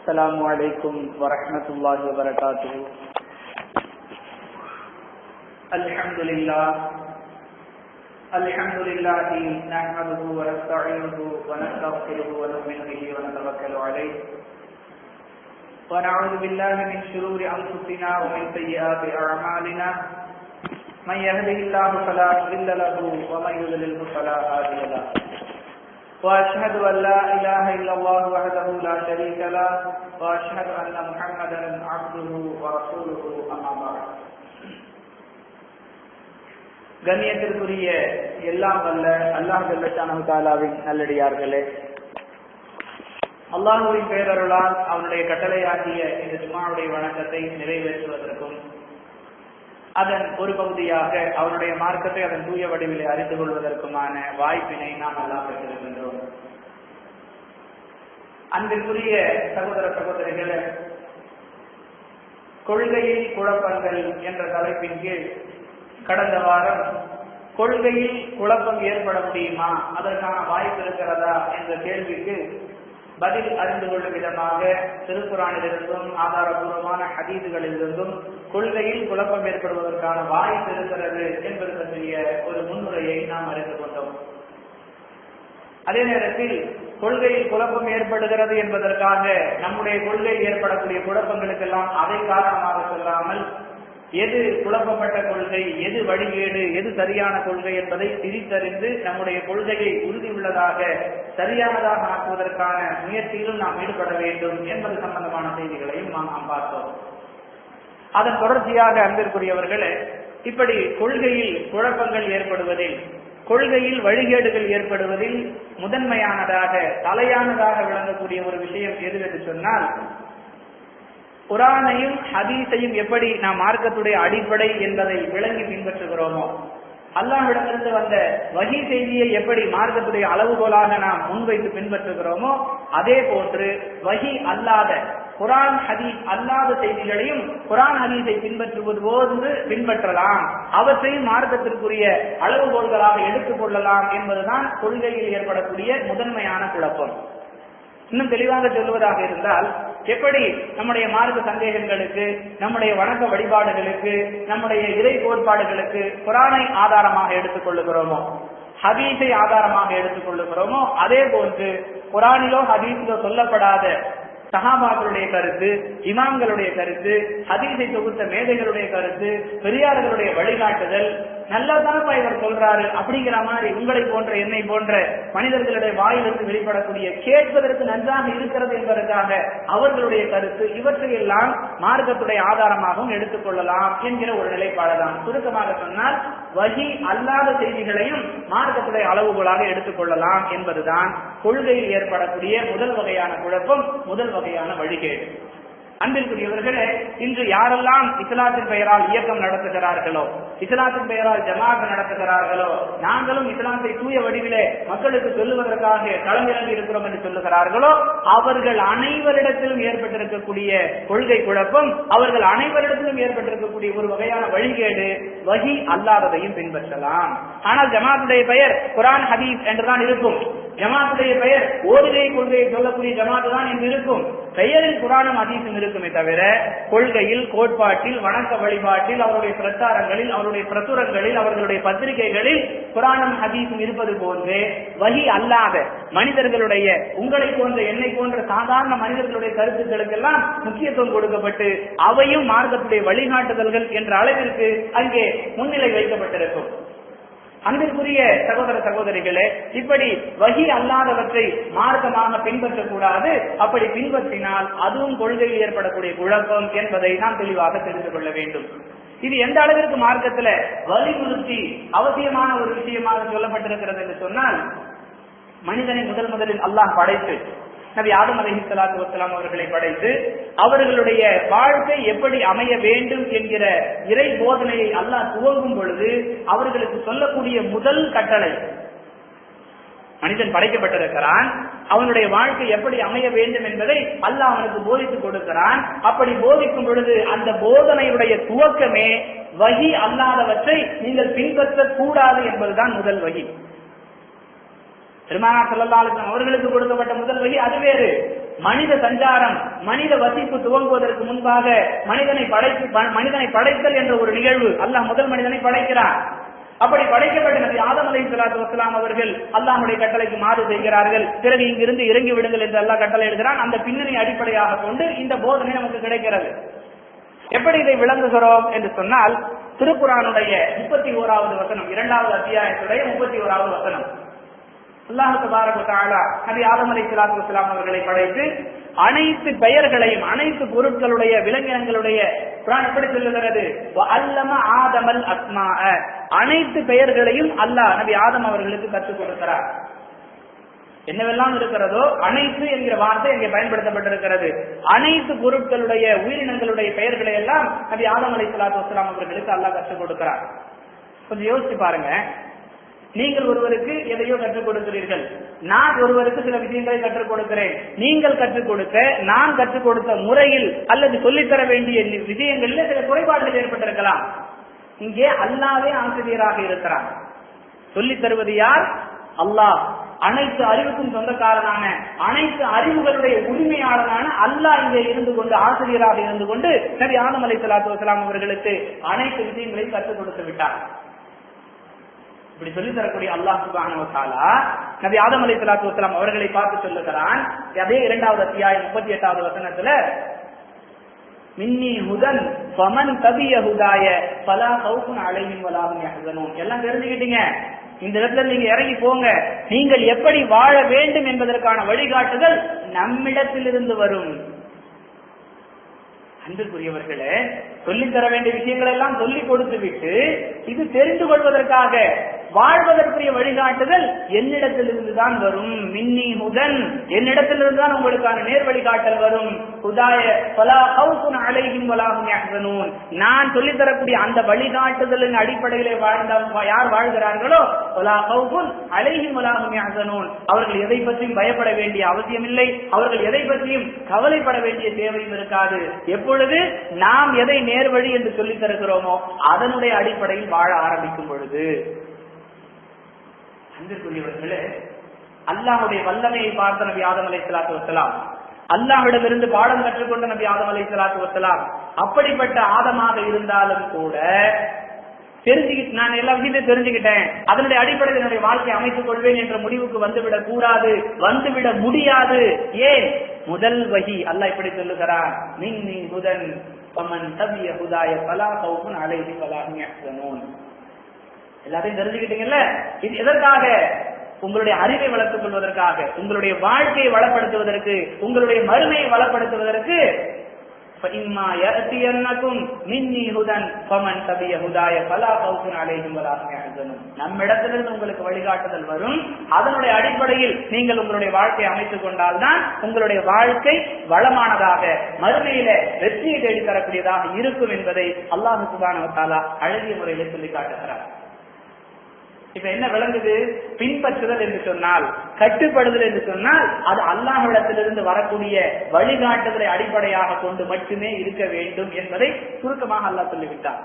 السلام عليكم ورحمة الله وبركاته. الحمد لله نحمده ونستعينه ونستغفره ونؤمن به ونتوكل عليه ونعوذ بالله من شرور أنفسنا ومن سيئات أعمالنا من يهده الله فلا مضل له ومن يضلل فلا هادي له وأشهد أن لا إله إلا الله وحده لا شريك له وأشهد أن محمدا عبده ورسوله أما بعد. கண்ணியத்திற்குரிய எல்லாம் வல்ல அல்லாஹ் ஜல்லஷானஹு தஆலாவின் நல்லடியார்களே, அல்லாஹ்வின் பேரருளால் அவனுடைய கட்டளையாகிய இந்த ஜும்ஆவுடைய வணக்கத்தை நிறைவேற்றுவதற்கும் அதன் ஒரு பகுதியாக அவருடைய மார்க்கத்தை அதன் தூய வடிவிலே அறிந்து கொள்வதற்குமான வாய்ப்பினை நாம் எல்லாம் பெற்றிருக்கின்றோம். அன்பிற்குரிய சகோதர சகோதரிகளே, கொள்கையில் குழப்பங்கள் என்ற தலைப்பின் கீழ் கடந்த வாரம் கொள்கையில் குழப்பம் ஏற்பட முடியுமா, அதற்கான வாய்ப்பு இருக்கிறதா என்ற கேள்விக்கு பதில் அறிந்து கொள்ளும் விதமாக திருக்குரானிலிருந்தும் ஆதாரபூர்வமான ஹதீதுகளிலிருந்தும் கொள்கையில் குழப்பம் ஏற்படுவதற்கான வாய்ப்பு இருக்கிறது என்பது பற்றிய ஒரு முன்னுரையை நாம் அறிந்து கொண்டோம். அதே நேரத்தில் கொள்கையில் குழப்பம் ஏற்படுகிறது என்பதற்காக நம்முடைய கொள்கையில் ஏற்படக்கூடிய குழப்பங்களுக்கெல்லாம் அதை காரணமாக சொல்லாமல் எது குழப்பப்பட்ட கொள்கை, எது வழிகேடு, எது சரியான கொள்கை என்பதை பிரித்தறிந்து நம்முடைய கொள்கையை உறுதியுள்ளதாக சரியானதாக ஆக்குவதற்கான முயற்சியிலும் நாம் ஈடுபட வேண்டும் என்பது சம்பந்தமான செய்திகளையும் நாம் பார்த்தோம். அதன் தொடர்ச்சியாக அன்பிற்குரியவர்களே, இப்படி கொள்கையில் குழப்பங்கள் ஏற்படுவதில், கொள்கையில் வழிகேடுகள் ஏற்படுவதில் முதன்மையானதாக தலையானதாக விளங்கக்கூடிய ஒரு விஷயம் எது என்று சொன்னால், குர்ஆனையும் ஹதீஸையும் எப்படி நாம் மார்க்கத்துடைய அடிப்படை என்பதை விளங்கி பின்பற்றுகிறோமோ, அல்லாஹ்விடமிருந்து வந்த வஹி செய்தியை எப்படி மார்க்கத்துடைய அளவுகோலாக நாம் முன்வைத்து பின்பற்றுகிறோமோ, அதே போன்று வஹி அல்லாத குர்ஆன் ஹதீஸ் அல்லாத செய்திகளையும் குர்ஆன் ஹதீஸை பின்பற்றுவது போன்று பின்பற்றலாம், அவற்றையும் மார்க்கத்திற்குரிய அளவுகோல்களாக எடுத்துக் கொள்ளலாம் என்பதுதான் கொள்கையில் ஏற்படக்கூடிய முதன்மையான குழப்பம். இன்னும் தெளிவாக சொல்வதாக இருந்தால், எப்படி நம்முடைய மார்க்க சந்தேகங்களுக்கு, நம்முடைய வணக்க வழிபாடுகளுக்கு, நம்முடைய இறை கோட்பாடுகளுக்கு குர்ஆனை ஆதாரமாக எடுத்துக் கொள்ளுகிறோமோ, ஹதீஸை ஆதாரமாக எடுத்துக் கொள்ளுகிறோமோ, அதே போன்று குர்ஆனிலோ ஹதீஸிலோ சொல்லப்படாத சஹாபாக்களுடைய கருத்து, இமாம்களுடைய கருத்து, ஹதீஸை தொகுத்த மேதைகளுடைய கருத்து, பெரியார்களுடைய வழிகாட்டுதல், நல்லதானப்பா இவர் சொல்றாரு அப்படிங்கிற மாதிரி உங்களை போன்ற என்னை போன்ற மனிதர்களுடைய வாயிலிருந்து வெளிப்படக்கூடிய கேட்பதற்கு நன்றாக இருக்கிறது என்பதற்காக அவர்களுடைய கருத்து, இவற்றையெல்லாம் மார்க்கத்துடைய ஆதாரமாகவும் எடுத்துக்கொள்ளலாம் என்கிற ஒரு நிலைப்பாடுதான். சுருக்கமாக சொன்னால், வஹி அல்லாத செய்திகளையும் மார்க்கத்துடைய அளவுகோலாக எடுத்துக்கொள்ளலாம் என்பதுதான் கொள்கையில் ஏற்படக்கூடிய முதல் வகையான குழப்பம், முதல் வகையான வழிகேடு. அன்பிற்குரியவர்களே, இன்று யாரெல்லாம் இஸ்லாத்தின் பெயரால் இயக்கம் நடத்துகிறார்களோ, இஸ்லாத்தின் பெயரால் ஜமாத் நடத்துகிறார்களோ, நாங்களும் இஸ்லாத்தை தூய வடிவிலே மக்களுக்கு சொல்லுவதற்காக களமிறங்கி இருக்கிறோம் என்று சொல்லுகிறார்களோ, அவர்கள் அனைவரிடத்திலும் ஏற்பட்டிருக்கக்கூடிய கொள்கை குழப்பம், அவர்கள் அனைவரிடத்திலும் ஏற்பட்டிருக்கக்கூடிய ஒரு வகையான வழிகேடு, வஹி அல்லாததையும் பின்பற்றலாம். ஆனால் ஜமாத்துடைய பெயர் குர்ஆன் ஹதீஸ் என்றுதான் இருக்கும். ஜமாத்துடைய பெயர் ஓதுகை கொள்கையை சொல்லக்கூடிய ஜமாத்து தான் என்று இருக்கும். பெயரில் குர்ஆனும் ஹதீஸும் இருக்குமே தவிர கொள்கையில், கோட்பாட்டில், வணக்க வழிபாட்டில், அவருடைய பிரச்சாரங்களில், அவருடைய பிரசுரங்களில், அவர்களுடைய பத்திரிகைகளில் குர்ஆனும் ஹதீஸும் இருப்பது போன்று வஹி அல்லாத மனிதர்களுடைய, உங்களை போன்ற என்னை போன்ற சாதாரண மனிதர்களுடைய கருத்துக்களுக்கெல்லாம் முக்கியத்துவம் கொடுக்கப்பட்டு அவையும் மார்க்கத்துடைய வழிகாட்டுதல்கள் என்ற அளவிற்கு அங்கே முன்னிலை வைக்கப்பட்டிருக்கும். அன்பிற்குரிய சகோதர சகோதரிகளே, இப்படி வஹி அல்லாதவற்றை மார்க்கமாக பின்பற்றக்கூடாது. அப்படி பின்பற்றினால் அதுவும் கொள்கையில் ஏற்படக்கூடிய குழப்பம் என்பதை நாம் தெளிவாக தெரிந்து கொள்ள வேண்டும். இது எந்த அளவிற்கு மார்க்கத்துல வலியுறுத்தி அவசியமான ஒரு விஷயமாக சொல்லப்பட்டிருக்கிறது என்று சொன்னால், மனிதனை முதலில் அல்லாஹ் படைத்து நபி ஆதம் அலைஹிஸ்ஸலாத்து வஸ்ஸலாம் அவர்களை படைத்து அவர்களுடைய வாழ்க்கை எப்படி அமைய வேண்டும் என்கிற இறை போதனையை அல்லாஹ் துவங்கும் பொழுது அவர்களுக்கு சொல்லக்கூடிய முதல் கட்டளை, மனிதன் படைக்கப்பட்டிருக்கிறான், அவனுடைய வாழ்க்கை எப்படி அமைய வேண்டும் என்பதை அல்லாஹ் அவனுக்கு போதித்து கொடுக்கிறான். அப்படி போதிக்கும் பொழுது அந்த போதனையுடைய துவக்கமே வஹி அல்லாதவற்றை நீங்கள் பின்பற்ற கூடாது என்பதுதான் முதல் வஹி. பெருமானார் ஸல்லல்லாஹு அலைஹி வஸல்லம் அவர்களுக்கு கொடுக்கப்பட்ட முதல் வஹி அது வேறு. மனித சஞ்சாரம், மனித வசிப்பு துவங்குவதற்கு முன்பாக மனிதனை படைத்தல் என்ற ஒரு நிகழ்வு. அல்லாஹ் முதல் மனிதனை படைக்கிறார். அப்படி படைக்கப்பட்ட நபி ஆதம் அலைஹிஸ்ஸலாத்து வஸ்ஸலாம் அவர்கள் அல்லாஹ்வுடைய கட்டளைக்கு மாறு செய்கிறார்கள். பிறகு இங்கிருந்து இறங்கி விடுங்கள் என்று அல்லாஹ் கட்டளை எழுதுகிறான். அந்த பின்னணி அடிப்படையாக கொண்டு இந்த போதனை நமக்கு கிடைக்கிறது. எப்படி இதை விளங்குகிறோம் என்று சொன்னால், திருக்குர்ஆனுடைய 31வது வசனம், 2வது அத்தியாயத்துடைய 31வது வசனம். அல்லாஹ் தபாரக வ தஆலா நபி ஆதம் அலைஹிஸ்ஸலாத்து வஸ்ஸலாம் அவர்களை படைத்து அனைத்து பெயர்களையும், அனைத்து பொருட்களுடைய விலங்கினங்களுடைய குர்ஆன் எப்படி சொல்லுகிறது, வஅல்லம ஆதமல் அஸ்மாஅ, அனைத்து பெயர்களையும் அல்லாஹ் நபி ஆதம் அவர்களுக்கு கற்றுக் கொடுக்கிறார். என்னவெல்லாம் இருக்கிறதோ அனைத்து என்கிற வார்த்தை இங்கே பயன்படுத்தப்பட்டிருக்கிறது. அனைத்து பொருட்களுடைய உயிரினங்களுடைய பெயர்களை எல்லாம் நபி ஆதம் அலைஹிஸ்ஸலாத்து வஸ்ஸலாம் அவர்களுக்கு அல்லாஹ் கற்றுக் கொடுக்கிறார். கொஞ்சம் யோசிச்சு பாருங்க. நீங்கள் ஒருவருக்கு எதையோ கற்றுக் கொடுக்கிறீர்கள், நான் ஒருவருக்கு சில விஷயங்களை கற்றுக் கொடுக்கிறேன். நீங்கள் கற்றுக் கொடுக்க, நான் கற்றுக் கொடுத்த முறையில் அல்லது சொல்லித்தர வேண்டிய விஷயங்களில் சில குறைபாடுகள் ஏற்பட்டிருக்கலாம். இங்கே அல்லாஹ்வே ஆசிரியராக இருக்கிறார். சொல்லித் தருவது யார்? அல்லாஹ். அனைத்து அறிவுக்கும் சொந்தக்காரனான, அனைத்து அறிவுகளுடைய உரிமையாளனான அல்லாஹ் இங்கே இருந்து கொண்டு, ஆசிரியராக இருந்து கொண்டு நபி ஆதம் அலைஹிஸ்ஸலாத்து வஸ்ஸலாம் அவர்களுக்கு அனைத்து விஷயங்களையும் கற்றுக் கொடுத்து விட்டார். இப்படி சொல்லி தரக்கூடிய அல்லாஹ் சுப்ஹானஹு வ தஆலா நபி ஆதம் அலைஹிஸ்ஸலாத்து வஸ்ஸலாம் அவர்களை பார்த்து சொல்லுகிறான். அதே 2வது அத்தியாயம் 38வது வசனத்துல, மின்னி ஹுதன் ஃபமன் தபிய ஹுதாய ஃபலா கௌஃபுன் அலைஹிம் வலா ஹும் யஹ்ஸனூன். எல்லாம் தெரிஞ்சுக்கிட்டீங்க. இந்த இடத்துல நீங்க இறங்கி போங்க. நீங்கள் எப்படி வாழ வேண்டும் என்பதற்கான வழிகாட்டுதல் நம்மிடத்திலிருந்து வரும். அன்புக்குரியவர்களே, சொல்லித் தர வேண்டிய விஷயங்கள் எல்லாம் சொல்லிக் கொடுத்து விட்டு, இது தெரிந்து கொள்வதற்காக வாழ்வதற்குரிய வழிகாட்டுதல் என்னிடத்திலிருந்து தான் வரும். மின்னி ஹுதன், என்னிடத்திலிருந்து தான் உங்களுக்கான நேர் வழிகாட்டல் வரும். ஹுதாய ஃபலா கௌஃபுன் அலைஹிம் வலா ஹும் யஹ்ஸனூன். நான் சொல்லித் தரக்கூடிய அந்த வழிகாட்டுதலின் அடிப்படையிலே யார் வாழ்கிறார்களோ, ஃபலா கௌஃபுன் அலைஹிம் வலா ஹும் யஹ்ஸனூன், அவர்கள் எதை பற்றியும் பயப்பட வேண்டிய அவசியம் இல்லை, அவர்கள் எதை பற்றியும் கவலைப்பட வேண்டிய தேவையும் இருக்காது. எப்பொழுது நாம் எதை நேர்வழி என்று சொல்லித் தருகிறோமோ அதனுடைய அடிப்படையில் வாழ ஆரம்பிக்கும் பொழுது. அன்பிற்குரியவர்களே, அல்லாஹ்வுடைய வல்லமையை பார்த்த நபி ஆதம் அலைஹிஸ்ஸலாத்து வஸ்ஸலாம், அல்லாஹ்விடமிருந்து பாடம் கற்றுக்கொண்ட நபி ஆதம் அலைஹிஸ்ஸலாத்து வஸ்ஸலாம், அப்படிப்பட்ட ஆதமாக இருந்தாலும் கூட நான் எல்லா விஷயத்தையும் தெரிஞ்சுக்கிட்டேன், அதனுடைய அடிப்படையில் என்னுடைய வாழ்க்கையை அமைத்துக் கொள்வேன் என்ற முடிவுக்கு வந்துவிடக் கூடாது, வந்துவிட முடியாது. ஏன்? முதல் வஹி அல்லாஹ் இப்படி சொல்லுகிறான், மின்னி ஹுதன் ஃபமன் தபிய ஹுதாய ஃபலா கௌஃபுன் அலைஹிம் வலா ஹும் யஹ்ஸனூன். எல்லாத்தையும் தெரிஞ்சுக்கிட்டீங்கல்ல. இது எதற்காக? உங்களுடைய அறிவை வளர்த்துக் கொள்வதற்காக, உங்களுடைய வாழ்க்கையை வளப்படுத்துவதற்கு, உங்களுடைய மறுமையை வளப்படுத்துவதற்கு. فَإِمَّا يَأْتِيَنَّكُمْ مِنِّي هُدًى فَمَنْ تَبِعَ هُدَايَ فَلَا خَوْفٌ عَلَيْهِمْ وَلَا هُمْ يَحْزَنُونَ. நம்மிடத்திலிருந்து உங்களுக்கு வழிகாட்டுதல் வரும். அதனுடைய அடிப்படையில் நீங்கள் உங்களுடைய வாழ்க்கையை அமைத்துக் கொண்டால்தான் உங்களுடைய வாழ்க்கை வளமானதாக, மறுமையில வெற்றியை தேடி தரக்கூடியதாக இருக்கும் என்பதை அல்லாஹ் சுப்ஹானஹு வ தஆலா அழகிய முறையில் சொல்லி காட்டுகிறார். இப்ப என்ன விளங்குது? பின்பற்றுதல் என்று சொன்னால், கட்டுப்படுதல் என்று சொன்னால், அது அல்லாஹ்விடத்திலிருந்து வரக்கூடிய வழிகாட்டுதலை அடிப்படையாக கொண்டு மட்டுமே இருக்க வேண்டும் என்பதை சுருக்கமாக அல்லாஹ் சொல்லிவிட்டார்.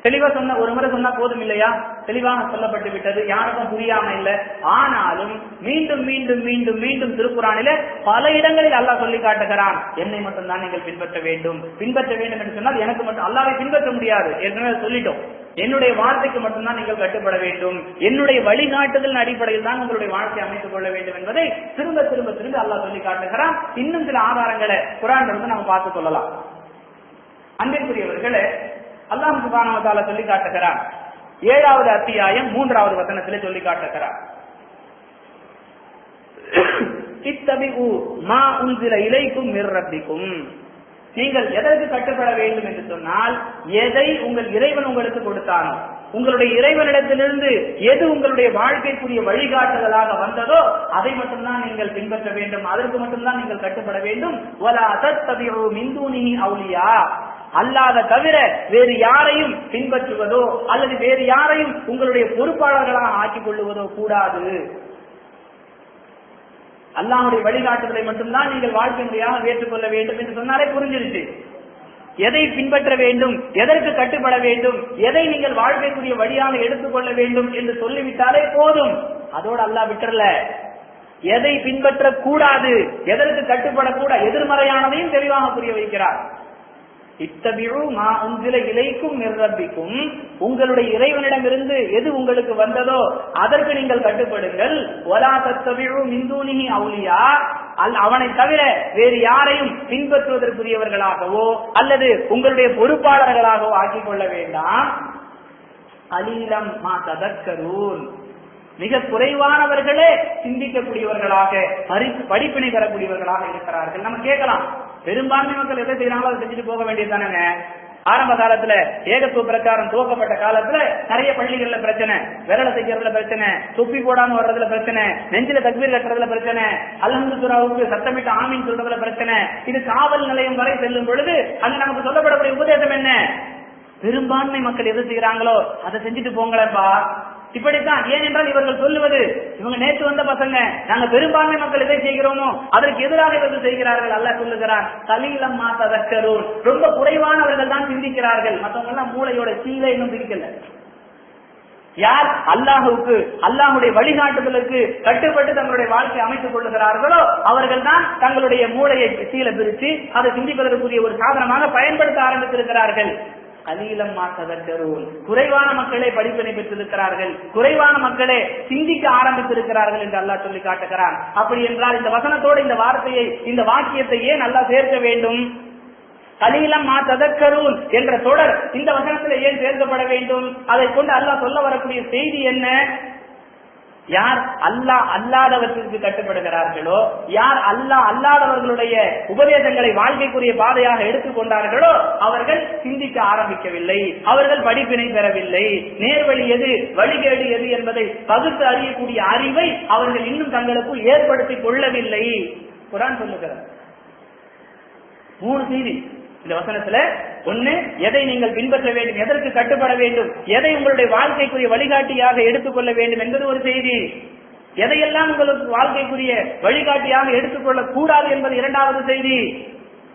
தெளிவா சொன்ன ஒரு முறை சொன்னா போதும் இல்லையா? தெளிவாக சொல்லப்பட்டு விட்டது, யாருக்கும் புரியாம இல்ல. ஆனாலும் மீண்டும் மீண்டும் மீண்டும் மீண்டும் திருக்குர்ஆனில பல இடங்களில் அல்லாஹ் சொல்லி காட்டுகிறான், என்னை மட்டும் தான் நீங்கள் பின்பற்ற வேண்டும். பின்பற்ற வேண்டும் என்று சொன்னால் எனக்கு மட்டும், அல்லாஹ்வை பின்பற்ற முடியாது, ஏற்கனவே சொல்லிட்டோம். என்னுடைய வார்த்தைக்கு மட்டும்தான் நீங்கள் கட்டுப்பட வேண்டும், என்னுடைய வழிகாட்டுதல் அடிப்படையில் தான் உங்களுடைய வாழ்க்கை அமைத்துக் கொள்ள வேண்டும் என்பதை திரும்ப திரும்ப திரும்ப அல்லாஹ் சொல்லி காட்டுகிறான். இன்னும் சில ஆதாரங்களை குர்ஆன்ல இருந்து நம்ம பார்த்துக் கொள்ளலாம். அன்பிற்குரியவர்களே, அல்லாஹ் சுப்ஹானஹு வ தஆலா சொல்லி காட்டுகிறார், 7வது அத்தியாயம் 3வது வசனத்திலே சொல்லி காட்டுகிறார், இத்தபிஉ மா உன்சில இலைக்கும் மிர் ரப்பிக்கும். நீங்கள் எதற்கு கட்டுப்பட வேண்டும் என்று சொன்னால், எதை உங்கள் இறைவன் உங்களுக்கு கொடுத்தானோ, உங்களுடைய இறைவனிடத்திலிருந்து எது உங்களுடைய வாழ்க்கைக்குரிய வழிகாட்டுதலாக வந்ததோ அதை மட்டும்தான் நீங்கள் பின்பற்ற வேண்டும், அதற்கு மட்டும்தான் நீங்கள் கட்டுப்பட வேண்டும். வலா தத்தபிஉ மின் தூனிஹி அவுலியா, அல்லாத தவிர வேறு யாரையும் பின்பற்றுவதோ அல்லது வேறு யாரையும் உங்களுடைய பொறுப்பாளர்களாக ஆக்கிக் கொள்ளுவதோ கூடாது. அல்லாஹ்வுடைய வழிகாட்டுதலை மட்டும்தான் நீங்கள் வாழ்க்கை முறையாக ஏற்றுக்கொள்ள வேண்டும் என்று சொன்னாலே புரிஞ்சிருச்சு. எதை பின்பற்ற வேண்டும், எதற்கு கட்டுப்பட வேண்டும், எதை நீங்கள் வாழ்க்கைக்குரிய வழியாக எடுத்துக்கொள்ள வேண்டும் என்று சொல்லிவிட்டாலே போதும். அதோடு அல்லாஹ் விட்டுறல, எதை பின்பற்றக்கூடாது, எதற்கு கட்டுப்படக்கூடாது, எதிர்மறையானதையும் தெளிவாக புரிய வைக்கிறார். இத்தபிஉ மா உன்சில இலைக்கும் மிர் ரப்பிக்கும், உங்களுடைய இறைவனிடமிருந்து எது உங்களுக்கு வந்ததோ அதற்கு நீங்கள் கட்டுப்படுங்கள். வலா தத்தபிஉ மின் தூனிஹி அவுலியா, அவனை தவிர வேறு யாரையும் பின்பற்றுவதற்குரியவர்களாகவோ அல்லது உங்களுடைய பொறுப்பாளர்களாகவோ ஆக்கிக் கொள்ள வேண்டாம். கலீலம் மா ததக்கரூன், மிக குறைவானவர்களே சிந்திக்கக்கூடியவர்களாக படிப்பினை பெறக்கூடியவர்களாக இருக்கிறார்கள். நம்ம கேட்கலாம், பெரும்பான்மை மக்கள் எதை செய்யறாங்களோ அதை செஞ்சுட்டு போக வேண்டியதுதானங்க. ஆரம்ப காலத்துல ஏகத்துவ பிரச்சாரம் துவக்கப்பட்ட காலத்துல நிறைய பள்ளிகள்ல பிரச்சனை, விரல தைக்கிறதுல பிரச்சனை, தொப்பி போடாம வர்றதுல பிரச்சனை, நெஞ்சில தக்பீர் கட்டுறதுல பிரச்சனை, அல்ஹம்து சூராவுக்கு சத்தமிட்டு ஆமீன் சொல்றதுல பிரச்சனை. இது காவல் நிலையம் வரை செல்லும் பொழுது அங்க நமக்கு சொல்லப்படக்கூடிய உபதேசம் என்ன? பெரும்பான்மை மக்கள் எது செய்யறாங்களோ அதை செஞ்சுட்டு போங்களப்பா. இப்படித்தான். ஏனென்றால் இவர்கள் சொல்லுவது, இவங்க நேற்று வந்த பசங்க, நாங்க பெரும்பான்மை மக்கள் எதை செய்கிறோமோ அதற்கு எதிராக இவர்கள் செய்கிறார்கள். அல்லாஹ் சொல்லுகிறார், கலீலம் மா ததக்கரூன், ரொம்ப குறைவானவர்கள் தான் சிந்திக்கிறார்கள். மற்றவங்க எல்லாம் மூளையோட கீழே இன்னும் பிரிக்கல. யார் அல்லாஹுக்கு அல்லாஹுடைய வழிகாட்டுதலுக்கு கட்டுப்பட்டு தங்களுடைய வாழ்க்கையை அமைத்துக் கொள்ளுகிறார்களோ அவர்கள் தான் தங்களுடைய மூளையை கீழே பிரித்து அதை சிந்திப்பதற்குரிய ஒரு சாதனமாக பயன்படுத்த ஆரம்பித்திருக்கிறார்கள். கலீலம் மா ததக்கரூன், குறைவான மக்களே படிப்பினை பெற்றிருக்கிறார்கள், குறைவான மக்களே சிந்திக்க ஆரம்பித்திருக்கிறார்கள் என்று அல்லாஹ் சொல்லி காட்டுகிறான். அப்படி என்றால் இந்த வசனத்தோடு இந்த வார்த்தையை, இந்த வாக்கியத்தை ஏன் அல்லாஹ் சேர்க்க வேண்டும்? கலீலம் மா ததக்கரூன் என்ற தொடர் இந்த வசனத்தில் ஏன் சேர்க்கப்பட வேண்டும்? அதை கொண்டு அல்லாஹ் சொல்ல வரக்கூடிய செய்தி என்ன? யார் அல்லாஹ் அல்லாதவற்றிற்கு கட்டுப்படுகிறார்களோ, யார் அல்லாஹ் அல்லாதவர்களுடைய உபதேசங்களை வாழ்க்கைக்குரிய பாதையாக எடுத்துக்கொண்டார்களோ அவர்கள் சிந்திக்க ஆரம்பிக்கவில்லை, அவர்கள் படிப்பினை பெறவில்லை. நேர்வழி எது, வழிகேடு எது என்பதை பகுத்து அறியக்கூடிய அறிவை அவர்கள் இன்னும் தங்களுக்குள் ஏற்படுத்திக் கொள்ளவில்லை. குர்ஆன் சொல்லுகிறது. 3 செய்தி இந்த வசனத்துல. ஒண்ணு, எதை நீங்கள் பின்பற்ற வேண்டும், எதற்கு கட்டுப்பட வேண்டும், எதை உங்களுடைய வாழ்க்கைக்குரிய வழிகாட்டியாக எடுத்துக்கொள்ள வேண்டும் என்பது ஒரு செய்தி. எதையெல்லாம் உங்களுக்கு வாழ்க்கைக்குரிய வழிகாட்டியாக எடுத்துக்கொள்ள கூடாது என்பது 2வது செய்தி.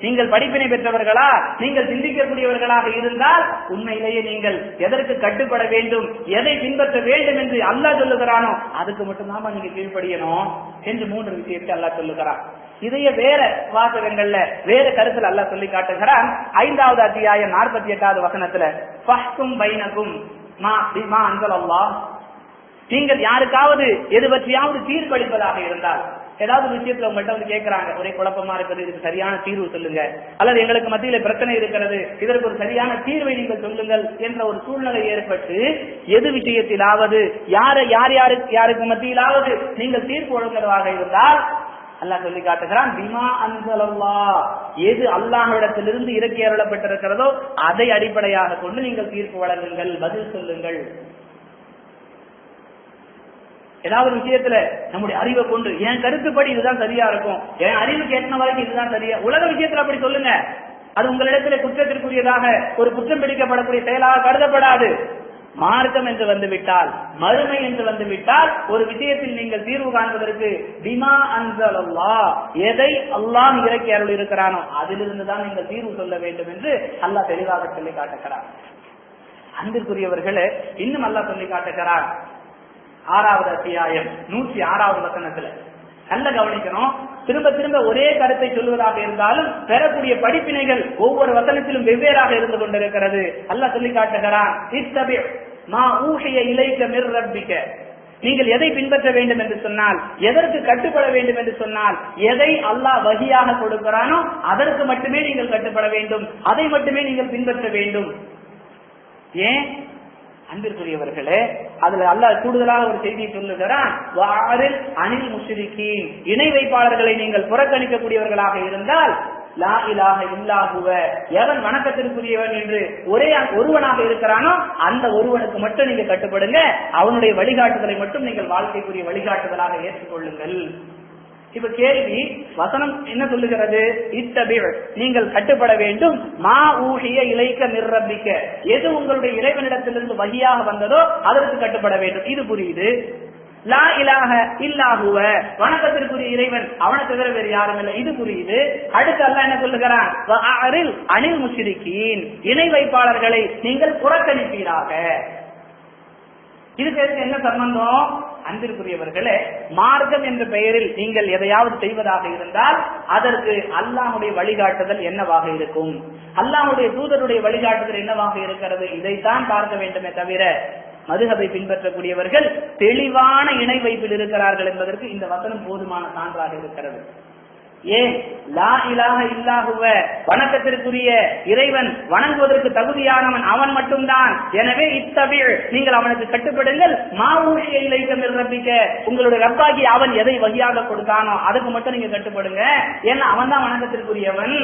நீங்கள் படிப்பினை பெற்றவர்களா, நீங்கள் சிந்திக்கக்கூடியவர்களாக இருந்தால் உண்மையிலேயே நீங்கள் எதற்கு கட்டுப்பட வேண்டும், எதை பின்பற்ற வேண்டும் என்று அல்லாஹ் சொல்லுகிறானோ அதுக்கு மட்டும்தான் நீங்க கீழ்ப்படியணும் என்று 3 விஷயத்தை அல்லாஹ் சொல்லுகிறான். இதைய வேற வாசகங்கள்ல வேற கருத்துல அல்லாஹ் சொல்லி காட்டுகிறான். 5வது அத்தியாயம் 48வது வசனத்துல, ஃபஹ்கும் பைனகும் மா பிமா அன்ஸலல்லாஹ், நீங்கள் யாருக்காவது எது பற்றியாவது தீர்ப்பளிப்பதாக இருந்தால், ஏதாவது விஷயத்துல உங்கள்கிட்ட வந்து கேட்கிறாங்க, ஒரே குழப்பமா இருக்குது, இதுக்கு சரியான தீர்வு சொல்லுங்க, அல்லது எங்களுக்கு மத்தியில பிரச்சனை இருக்கிறது, இதற்கு ஒரு சரியான தீர்வை நீங்கள் சொல்லுங்கள் என்ற ஒரு சூழ்நிலை ஏற்பட்டு எது விஷயத்திலாவது யாருக்கு மத்தியிலாவது நீங்கள் தீர்ப்பு வழங்குவதாக இருந்தால் அல்லாஹ் சொல்லி காட்டுகிறான், பிமா அன்ஸலல்லாஹ், எது அல்லாஹ்விடத்திலிருந்து இறக்கி அருளப்பட்டிருக்கிறதோ அதை அடிப்படையாக கொண்டு நீங்கள் தீர்ப்பு வழங்குங்கள், பதில் சொல்லுங்கள். ஏதாவது விஷயத்துல நம்முடைய அறிவை கொண்டு என் கருத்துப்படி இதுதான் சரியா இருக்கும், என் அறிவுக்கு ஏற்ற வரைக்கும் இதுதான் சரியா, உலக விஷயத்துல அப்படி சொல்லுங்க, அது உங்களிடத்துல குற்றத்திற்குரியதாக ஒரு குற்றம் பிடிக்கப்படக்கூடிய செயலாக கருதப்படாது. மார்க்கம் என்று வந்துவிட்டால், மறுமை என்று வந்துவிட்டால், ஒரு விஷயத்தில் நீங்கள் தீர்வு காண்பதற்கு பிமா அன்ஸலல்லாஹ், எதை அல்லாஹ் இறக்கி அருள் இருக்கிறானோ அதிலிருந்துதான் நீங்கள் தீர்வு சொல்ல வேண்டும் என்று அல்லாஹ் தெளிவாக சொல்லி காட்டுகிறார். அன்பிற்குரியவர்களே, இன்னும் அல்லாஹ் சொல்லி காட்டுகிறார் 6வது அத்தியாயம் 106வது வசனத்துல. நல்ல கவனிக்கணும். திரும்ப திரும்ப ஒரே கருத்தை சொல்வதாக இருந்தாலும் பெறக்கூடிய படிப்பினைகள் ஒவ்வொரு வசனத்திலும் வெவ்வேறாக இருந்து கொண்டிருக்கிறது. அல்லாஹ் சொல்லி காட்டுகிறான், இத்தபி மா ஊஹிய இலைக மிர் ரப்பிக, நீங்கள் எதை பின்பற்ற வேண்டும் என்று சொன்னால், எதற்கு கட்டுப்பட வேண்டும் என்று சொன்னால், எதை அல்லாஹ் வஹியாக கொடுக்கிறானோ அதற்கு மட்டுமே நீங்கள் கட்டுப்பட வேண்டும், அதை மட்டுமே நீங்கள் பின்பற்ற வேண்டும். ஏன் அன்பிற்குரியவர்களே, அதுல அல்லாஹ் கூடுதலாக ஒரு செய்தியை சொல்லுகிறான், வாரில் அனில் முஷ்ரிகீன், இணை வைப்பாளர்களை நீங்கள் புறக்கணிக்கக்கூடியவர்களாக இருந்தால், லா இலாஹ இல்லாஹுவ, எவன் வணக்கத்திற்குரியவன் என்று ஒருவனாக இருக்கிறானோ அந்த ஒருவனுக்கு மட்டும் நீங்க கட்டுப்படுங்க, அவனுடைய வழிகாட்டுதலை மட்டும் நீங்கள் வாழ்க்கைக்குரிய வழிகாட்டுதலாக ஏற்றுக்கொள்ளுங்கள். இப்ப கேள்வி, வசனம் என்ன சொல்லுகிறது? இத்தபிர், நீங்கள் கட்டுப்பட வேண்டும், மா ஊஹிய இலைக்க மிர் ரப்பிக்க, எது உங்களுடைய இறைவனிடத்திலிருந்து வஹியாக வந்ததோ அதற்கு கட்டுப்பட வேண்டும். இது புரியுது. லா இலாஹ இல்லாஹுவ, வணக்கத்திற்குரிய இறைவன் அவனை தவிர வேறு யாரும் இல்லை, இது புரியுது. அடுத்து அல்லாஹ் என்ன சொல்லுகிறான்? வஅரில் அனில் முஷ்ரிகீன், இணை வைப்பாளர்களை நீங்கள் புறக்கணிப்பீராக. இதுக்கு என்ன சம்பந்தம்? அன்பிற்குரியவர்களே, மார்க்கம் என்ற பெயரில் நீங்கள் எதையாவது செய்வதாக இருந்தால் அதற்கு அல்லாஹ்வுடைய வழிகாட்டுதல் என்னவாக இருக்கும், அல்லாஹ்வுடைய தூதருடைய வழிகாட்டுதல் என்னவாக இருக்கிறது, இதைத்தான் பார்க்க வேண்டுமே தவிர மதுஹபை பின்பற்றக்கூடியவர்கள் தெளிவான இணை வைப்பில் இருக்கிறார்கள் என்பதற்கு இந்த வசனம் போதுமான சான்றாக இருக்கிறது. ஏன் லா இலாஹ இல்லல்லாஹுவ, வணக்கத்திற்குரிய இறைவன், வணங்குவதற்கு தகுதியானவன் அவன் மட்டும்தான். எனவே இத்தபிழ், நீங்கள் அவனுக்கு கட்டுப்படுங்கள். மா ஊஷிய இலைக்க மின் ரப்பிக்க, உங்களுடைய ரப்பாகி அவன் எதை வகையாக கொடுத்தானோ அதுக்கு மட்டும் நீங்க கட்டுப்படுங்க. ஏன்னா அவன் தான் வணக்கத்திற்குரியவன்.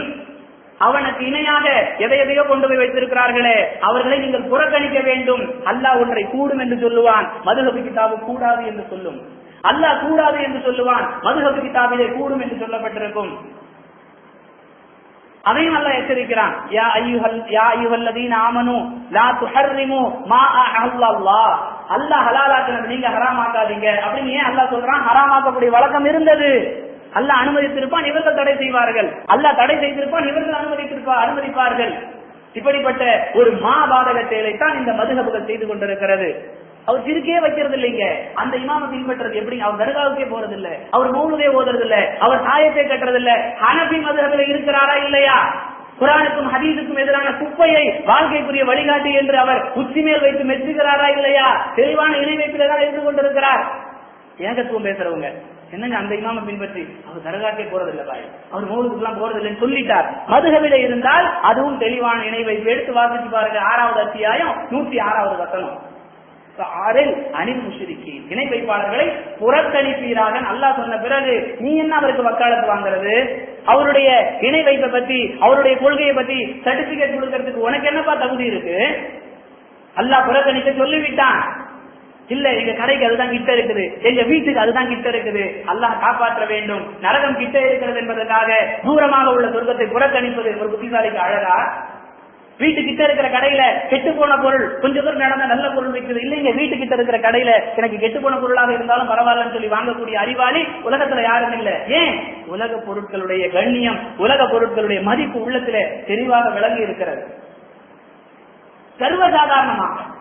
அவனுக்கு இணையாக எதையோ கொண்டு போய் வைத்திருக்கிறார்களே அவர்களை நீங்கள் புறக்கணிக்க வேண்டும். அல்லாஹ் ஒன்றை கூடும் என்று சொல்லுவான், மதுஹப் கிதாபு கூடாது என்று சொல்லும். அல்லாஹ் கூடாது என்று சொல்லுவான், மதுஹப் கிதாபிலே கூடும் என்று சொல்லப்பட்டிருக்கும். அதையும் அல்லாஹ் எச்சரிக்கிறான். யா அய்யுஹல்லதீன ஆமனூ லா துஹர்ரிமு மா அஹல்லல்லாஹ், அல்லாஹ் ஹலாலாக்குனது நீங்க ஹராமாக்காதீங்க அப்படின்னு ஏன் அல்லாஹ் சொல்றான்? ஹராமாக்கக்கூடிய வழக்கம் இருந்தது, அல்லாஹ் அனுமதித்திருப்பான், இவர்கள் தடை செய்வார்கள். அல்லாஹ் தடை செய்திருப்பான், இவர்கள் அனுமதிப்பார்கள். இப்படிப்பட்ட ஒரு மாபாதக செயலைத்தான் இந்த மதுஹபுகள் செய்து கொண்டிருக்கிறது. அவர் சிறுக்கே வைக்கிறது இல்லைங்க, அந்த இமாமை பின்பற்றது எப்படி? அவர் தர்காவுக்கே போறது இல்ல, அவர் மௌலுதே ஓதுறது இல்ல, அவர் சாயத்தை கட்டுறது இல்ல. ஹனபி மதுஹபில் இருக்கிறாரா இல்லையா? குர்ஆனுக்கும் ஹதீஸுக்கும் எதிரான குப்பையை வாழ்க்கைக்குரிய வழிகாட்டி என்று அவர் உச்சி மேல் வைத்து மெச்சுகிறாரா இல்லையா? தெளிவான இணை வைப்பில் தான் இருந்து கொண்டிருக்கிறார். ஏகத்துவம் பேசுறவங்க என்னங்க அந்த இமாமை பின்பற்றி அவர் தர்காக்கே போறது இல்ல பாய், அவர் மௌலுக்கு எல்லாம் போறது இல்லைன்னு சொல்லிட்டார். மதுஹபிலே இருந்தால் அதுவும் தெளிவான இணை வைப்பு. எடுத்து வாசிச்சு பாருங்க, 6வது அத்தியாயம் 106வது வசனம். அனில் முஷ்ரிக்கீன், இணை வைப்பாளர்களை புறக்கணிப்பீராக அல்லாஹ் சொன்ன பிறகு நீ என்ன அவருக்கு வக்காலத்து வாங்குறது? அவருடைய இணை வைப்பை பத்தி, அவருடைய கொள்கையை பத்தி சர்டிபிகேட் கொடுக்கறதுக்கு உனக்கு என்னப்பா தகுதி இருக்கு? அல்லாஹ் புறக்கணிக்க சொல்லிவிட்டான். இல்ல எங்க கடைக்கு அதுதான் கிட்ட இருக்குது, எங்க வீட்டுக்கு அதுதான் கிட்ட இருக்குது, அல்லாஹ் காப்பாற்ற வேண்டும், நரகம் கிட்ட இருக்கிறது என்பதற்காக தூரமாக உள்ள சொர்க்கத்தை புறக்கணிப்பது ஒரு புத்திசாலிக்கு அழகா? வீட்டுக்கிட்ட இருக்கிற கடையில கெட்டு போன பொருள் கொஞ்சம் பேர் நடந்த நல்ல பொருள் வைக்கிறது இல்லைங்க, வீட்டுக்கிட்ட இருக்கிற கடையில எனக்கு கெட்டு போன பொருளாக இருந்தாலும் பரவாயில்லன்னு சொல்லி வாங்கக்கூடிய அறிவாளி உலகத்துல யாரும் இல்ல. ஏன்? உலக பொருட்களுடைய கண்ணியம், உலக பொருட்களுடைய மதிப்பு உள்ளத்துல தெளிவாக விளங்கி இருக்கிறது. சர்வசாதாரணமாக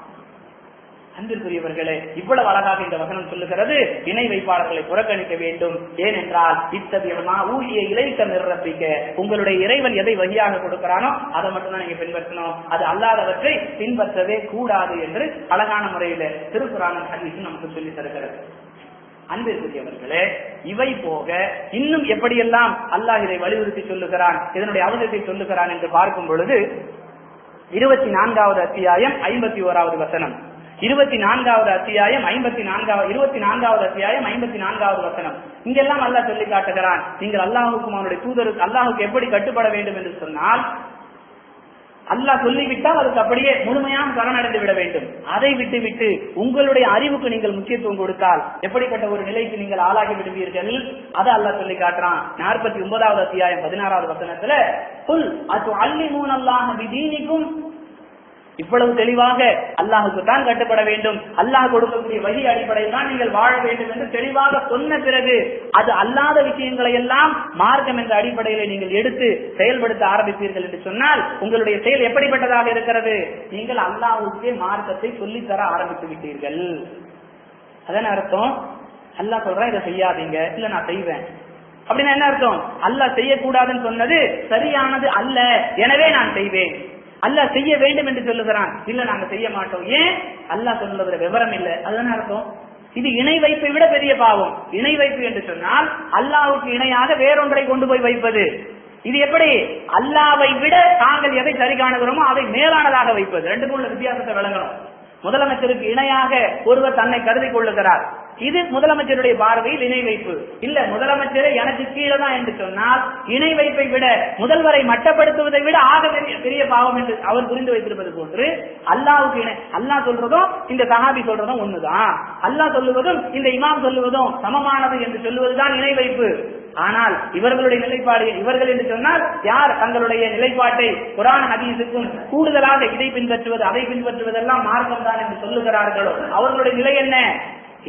அன்பிற்குரியவர்களே, இவ்வளவு அழகாக இந்த வசனம் சொல்லுகிறது, இணை வைப்பாளர்களை புறக்கணிக்க வேண்டும். ஏனென்றால் இத்தகையமா ஊழிய இலைக்க நிரப்பிக்க, உங்களுடைய இறைவன் எதை வகையாக கொடுக்கிறானோ அதை மட்டும் தான் நீங்க பின்பற்றணும், அது அல்லாதவற்றை பின்பற்றவே கூடாது என்று அழகான முறையில திருக்குர்ஆனும் ஹதீஸும் நமக்கு சொல்லி தருகிறது. அன்பிற்குரியவர்களே, இவை போக இன்னும் எப்படியெல்லாம் அல்லாஹ் இதை வலியுறுத்தி சொல்லுகிறான், இதனுடைய அவசியத்தை சொல்லுகிறான் என்று பார்க்கும் பொழுது 24வது அத்தியாயம் 51வது வசனம், 24வது அத்தியாயம் 54வது வசனம். இங்கெல்லாம் அல்லாஹ் சொல்லி காட்டுகிறான், நீங்கள் அல்லாஹுக்கும் அவனுடைய தூதருக்கு அல்லாஹுக்கு எப்படி கட்டுப்பட வேண்டும் என்று சொன்னால், அல்லாஹ் சொல்லிவிட்டால் அதுக்கு அப்படியே முழுமையாக சரணடைந்து விட வேண்டும். அதை விட்டு உங்களுடைய அறிவுக்கு நீங்கள் முக்கியத்துவம் கொடுத்தால் எப்படிப்பட்ட ஒரு நிலைக்கு நீங்கள் ஆளாகி விடுவீர்கள்? அதை அல்லாஹ் சொல்லி காட்டுறான். 49வது அத்தியாயம் 16வது வசனத்துல, குல் அத்துஅல்லிமூனல்லாஹ பிதீனிக்கும், இவ்வளவு தெளிவாக அல்லாஹுக்கு தான் கட்டுப்பட வேண்டும், அல்லாஹ் கொடுக்கக்கூடிய வழி அடிப்படையில் தான் நீங்கள் வாழ வேண்டும் என்று தெளிவாக சொன்ன பிறகு அது அல்லாத விஷயங்களை எல்லாம் மார்க்கம் என்ற அடிப்படையில நீங்கள் எடுத்து செயல்படுத்த ஆரம்பிப்பீர்கள் என்று சொன்னால் உங்களுடைய செயல் எப்படிப்பட்டதாக இருக்கிறது? நீங்கள் அல்லாஹுக்கே மார்க்கத்தை சொல்லித்தர ஆரம்பித்து விட்டீர்கள். அதன் அர்த்தம் அல்லாஹ் சொல்றேன் இதை செய்யாதீங்க, இல்ல நான் செய்வேன் அப்படின்னா என்ன அர்த்தம்? அல்லாஹ் செய்யக்கூடாதுன்னு சொன்னது சரியானது அல்ல, எனவே நான் செய்வேன். அல்லாஹ் செய்ய வேண்டும் என்று சொல்லுகிறான், இல்ல நாங்க செய்ய மாட்டோம். ஏன்? அல்லாஹ் சொல்லுகிற விவரம் இல்லை, அதுதான் அர்த்தம். இது இணை வைப்பை விட பெரிய பாவம். இணை வைப்பு என்று சொன்னால் அல்லாஹ்வுக்கு இணையாக வேறொன்றை கொண்டு போய் வைப்பது. இது எப்படி? அல்லாஹ்வை விட தாங்கள் எதை சரி காணுகிறோமோ அதை மேலானதாக வைப்பது. ரெண்டுக்கும் உள்ள வித்தியாசத்தை விளங்கணும். முதலமைச்சருக்கு இணையாக ஒருவர் தன்னை கருதி கொள்ளுகிறார், இது முதலமைச்சருடைய பார்வையில் இணை வைப்பு. இல்ல முதலமைச்சரை எனக்கு கீழே தான் என்று சொன்னால் இணை வைப்பை விட முதல்வரை மட்டப்படுத்துவதை விட ஆக பெரிய பாவம் என்று அவர் புரிந்து வைத்திருப்பது போன்று அல்லாஹ்வுக்கு இணை, அல்லாஹ் சொல்றதும் இந்த சஹாபி சொல்றதும் ஒண்ணுதான், அல்லாஹ் சொல்லுவதும் இந்த இமாம் சொல்லுவதும் சமமானது என்று சொல்லுவதுதான் இணை வைப்பு. ஆனால் இவர்களுடைய நிலைப்பாடு, இவர்கள் என்று சொன்னால் யார் தங்களுடைய நிலைப்பாட்டை குர்ஆன் ஹதீஸுக்கும் கூடுதலாக இதை பின்பற்றுவது அதை பின்பற்றுவதெல்லாம் மார்க்கம் தான் என்று சொல்லுகிறார்களோ அவர்களுடைய நிலை என்ன?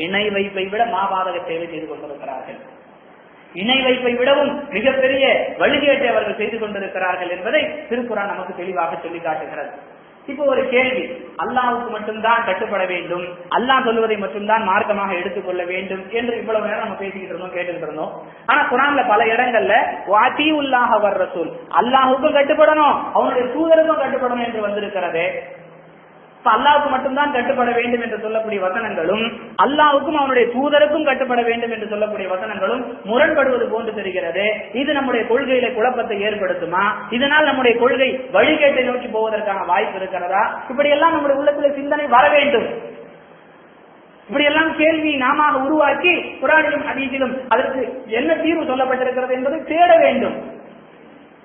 இணை வைப்பை விட மாபாதக சேவை செய்து கொண்டிருக்கிறார்கள். இணை வைப்பை விடவும் மிகப்பெரிய வழிகேட்டை அவர்கள் செய்து கொண்டிருக்கிறார்கள் என்பதை திருக்குர்ஆன் நமக்கு தெளிவாக சொல்லி காட்டுகிறது. இப்போ ஒரு கேள்வி, அல்லாஹ்வுக்கு மட்டும்தான் கட்டுப்பட வேண்டும், அல்லாஹ் சொல்வதை மட்டும்தான் மார்க்கமாக எடுத்துக்கொள்ள வேண்டும் என்று இவ்வளவு நேரம் நம்ம பேசிக்கிட்டு இருந்தோம், கேட்டுக்கிட்டு இருந்தோம். ஆனா குர்ஆன்ல பல இடங்கள்ல வாதீஉல்லாஹ வர் ரசூல், அல்லாஹ்வுக்கும் கட்டுப்படணும் அவனுடைய தூதருக்கும் கட்டுப்படணும் என்று வந்திருக்கிறது. அல்லாஹ்வுக்கு மட்டும்தான் கட்டுப்பட வேண்டும் என்று சொல்லக்கூடிய வசனங்களும் அல்லாஹ்வுக்கும் அவனுடைய தூதருக்கும் கட்டுப்பட வேண்டும் என்று சொல்லக்கூடிய வசனங்களும் முரண்படுவது போன்று தெரிகிறது. இது நம்முடைய கொள்கையில குழப்பத்தை ஏற்படுத்துமா? இதனால் நம்முடைய கொள்கை வழிகேட்டை நோக்கி போவதற்கான வாய்ப்பு இருக்கிறதா? இப்படி எல்லாம் நம்முடைய உள்ளத்தில் சிந்தனை வர வேண்டும். இப்படி எல்லாம் கேள்வி நாம உருவாக்கி குர்ஆனிலும் ஹதீஸிலும் அதற்கு என்ன தீர்வு சொல்லப்பட்டிருக்கிறது என்பதை தேட வேண்டும்.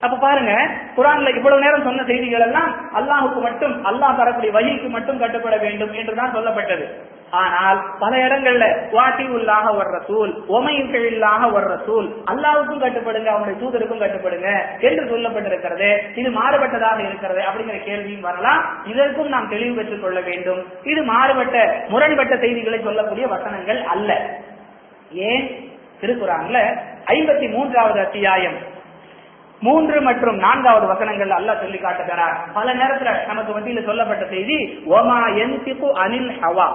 அப்ப பாருங்க, குர்ஆன்ல இவ்வளவு நேரம் சொன்ன செய்திகள் எல்லாம் அல்லாஹ்வுக்கு மட்டும், அல்லாஹ் தரக்கூடிய வஹீக்கு மட்டும் கட்டுப்பட வேண்டும் என்றுதான் சொல்லப்பட்டது. ஆனால் பல இடங்கள்ல வாதீஉல்லாஹ வர் ரசூல் வமை யுதில்லாஹ வர் ரசூல், அல்லாஹ்வுக்கும் கட்டுப்படுங்க அவனுடைய தூதருக்கும் கட்டுப்படுங்க என்று சொல்லப்பட்டிருக்கிறது. இது மாறுபட்டதாக இருக்கிறது அப்படிங்கிற கேள்வியும் வரலாம். இதற்கும் நாம் தெளிவு பெற்றுக் கொள்ள வேண்டும். இது மாறுபட்ட முரண்பட்ட செய்திகளை சொல்லக்கூடிய வசனங்கள் அல்ல. ஏன்? திருக்குர்ஆன்ல 53வது அத்தியாயம் 3 மற்றும் 4வது வசனங்கள் அல்லாஹ் சொல்லி காட்டுகிறார். பல நேரத்துல நமக்கு மத்தியில சொல்லப்பட்ட செய்தி, வமா யன்திகு அனில் ஹவா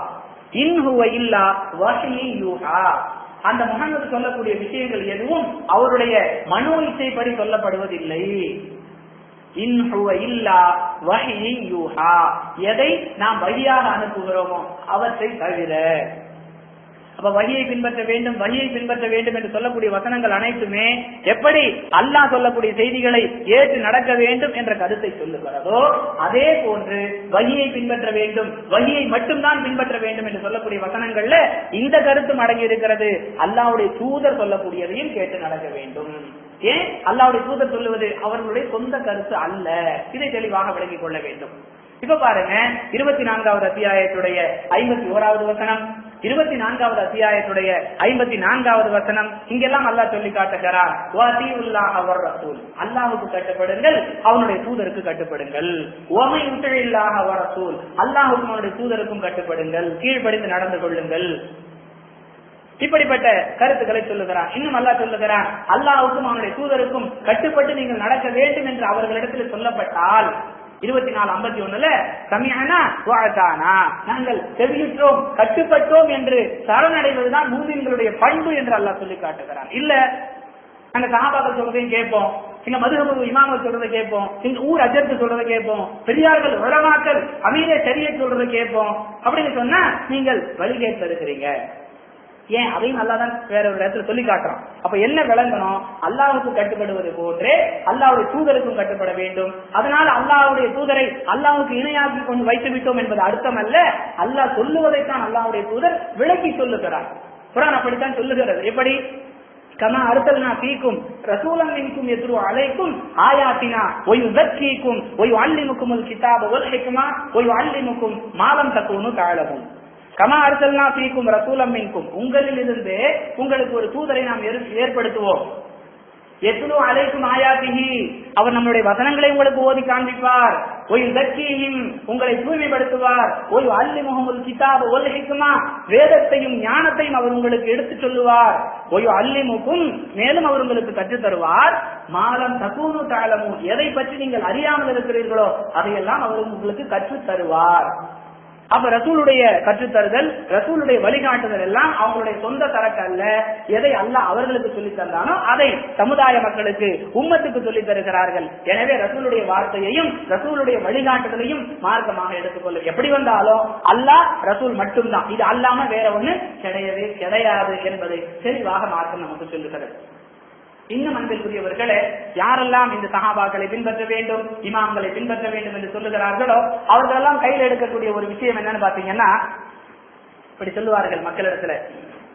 இன் ஹுவ இல்லா வஹ்யு யூஹா. அந்த முஹம்மது சொல்லக்கூடிய விஷயங்கள் எதுவும் அவருடைய மனோ இச்சைப்படி சொல்லப்படுவதில்லை. இன் ஹுவ இல்லா வஹ்யு யூஹா, எதை நாம் வழியாக அனுப்புகிறோமோ அவற்றை தவிர. அப்ப வஹியை பின்பற்ற வேண்டும், வஹியை பின்பற்ற வேண்டும் என்று சொல்லக்கூடிய வசனங்கள் அனைத்துமே எப்படி அல்லாஹ் சொல்லக்கூடிய செய்திகளை ஏற்று நடக்க வேண்டும் என்ற கருத்தை சொல்லுகிறதோ அதே போன்று வஹியை பின்பற்ற வேண்டும், வஹியை மட்டும்தான் பின்பற்ற வேண்டும் என்று சொல்லக்கூடிய வசனங்கள்ல இந்த கருத்தும் அடங்கி இருக்கிறது. அல்லாஹ்வுடைய தூதர் சொல்லக்கூடியதையும் கேட்டு நடக்க வேண்டும். ஏன்? அல்லாஹ்வுடைய தூதர் சொல்லுவது அவர்களுடைய சொந்த கருத்து அல்ல. இதை தெளிவாக விளங்கிக் கொள்ள வேண்டும். இப்ப பாருங்க, 24வது அத்தியாயத்துடைய 51வது வசனம், 24வது அத்தியாயத்துடைய 54வது வசனம், இங்கெல்லாம் அல்லாஹ் சொல்லி காட்டுகிறார், வாதீஉல்லாஹ வர் ரசூல், அல்லாஹ்வுக்கு கட்டுப்படுங்கள் அவனுடைய தூதருக்கு கட்டுப்படுங்கள். வமை யுதில்லாஹ வர் ரசூல், அல்லாஹ்வுக்கும் அவனுடைய தூதருக்கும் கட்டுப்படுங்கள், கீழ்ப்படிந்து நடந்து கொள்ளுங்கள். இப்படிப்பட்ட கருத்துக்களை சொல்லுகிறான். இன்னும் அல்லாஹ் சொல்லுகிறான், அல்லாஹ்வுக்கும் அவனுடைய தூதருக்கும் கட்டுப்பட்டு நீங்கள் நடக்க வேண்டும் என்று அவர்களிடத்தில் சொல்லப்பட்டால் 24:51 சமிஅனா வஅதானா, நாங்கள் செவியுற்றோம் கட்டுப்பட்டோம் என்று சரணடைவதுதான் மூமின்களுடைய பண்பு என்று அல்லாஹ் சொல்லி காட்டுகிறான். இல்ல நாங்க சஹாபாக்கள் சொல்றதையும் கேட்போம், எங்க மதுஹப் இமாம்கள் சொல்றதை கேட்போம், எங்க ஊர் அஜர்த்து சொல்றதை கேட்போம், பெரியார்கள் உலமாக்கள் அமீரே ஷரியத் சொல்றதை கேட்போம் அப்படின்னு சொன்னா நீங்கள் வழிகேட்டு இருக்கிறீங்க. ஏன்? அதையும் அல்லாஹ் தான் வேற ஒரு இடத்துல சொல்லி காட்டுறான். அப்ப என்ன விளங்கணும்? அல்லாஹ்வுக்கு கட்டுப்படுவது போன்றே அல்லாஹ்வுடைய தூதருக்கும் கட்டுப்பட வேண்டும். அதனால அல்லாஹ்வுடைய தூதரை அல்லாஹ்வுக்கு இணையாக்கி கொண்டு வைத்து விட்டோம் என்பது அர்த்தம் அல்ல. அல்லாஹ் சொல்லுவதைத்தான் அல்லாஹ்வுடைய தூதர் விளக்கி சொல்லுகிறார். குர்ஆன் அப்படித்தான் சொல்லுகிறது. எப்படி? கமா அர்சல்னா ஃபீக்கும் ரசூலன் மின்கும் யத்லு அலைக்கும் ஆயாத்தினா வ யுஸக்கீக்கும் வ யுஅல்லிமுக்குமுல் கிதாப வல் ஹிக்மா வ யுஅல்லிமுக்கும் மா லம் தகூனு தஅலமூன். கமா அர்சல்னா ஃபீக்கும் ரசூலம் மின்கும், உங்களில் இருந்து உங்களுக்கு ஒரு தூதரை நாம் ஏற்படுத்துவோம். யத்லு அலைக்கும் ஆயாத்திஹி, அவர் நம்முடைய வசனங்களை உங்களுக்கு ஓதி காண்பிப்பார். வ யுஸக்கீஹிம், உங்களை தூய்மைப்படுத்துவார். வ யுஅல்லிமுஹுமுல் கிதாப வல் ஹிக்மா, வேதத்தையும் ஞானத்தையும் அவர் உங்களுக்கு எடுத்து சொல்லுவார். வ யுஅல்லிமுக்கும், மேலும் அவர் உங்களுக்கு கற்றுத் தருவார். மாலம் தகூனு தஅலமூன், எதை பற்றி நீங்கள் அறியாமல் இருக்கிறீர்களோ அதையெல்லாம் அவர் உங்களுக்கு கற்றுத் தருவார். அப்ப ரசூலுடைய கற்றுத்தருதல், ரசூலுடைய வழிகாட்டுதல் எல்லாம் அவங்களுடைய சொந்த தரக்கு அல்ல. எதை அல்லாஹ் அவர்களுக்கு சொல்லி தந்தானோ அதை சமுதாய மக்களுக்கு, உம்மத்துக்கு சொல்லி தருகிறார்கள். எனவே ரசூலுடைய வார்த்தையையும் ரசூலுடைய வழிகாட்டுதலையும் மார்க்கமாக எடுத்துக்கொள்ள, எப்படி வந்தாலும் அல்லாஹ் ரசூல் மட்டும்தான், இது அல்லாம வேற ஒண்ணு கிடையவே கிடையாது என்பதை தெளிவாக மார்க்கம் நமக்கு சொல்லுகிறது. இன்னும் அன்பிற்குரியவர்களே, யாரெல்லாம் இந்த சஹாபாக்களை பின்பற்ற வேண்டும், இமாம்களை பின்பற்ற வேண்டும் என்று சொல்லுகிறார்களோ அவர்களெல்லாம் கையில் எடுக்கக்கூடிய ஒரு விஷயம் என்னன்னு பாத்தீங்கன்னா, இப்படி சொல்லுவார்கள் மக்களிடத்துல,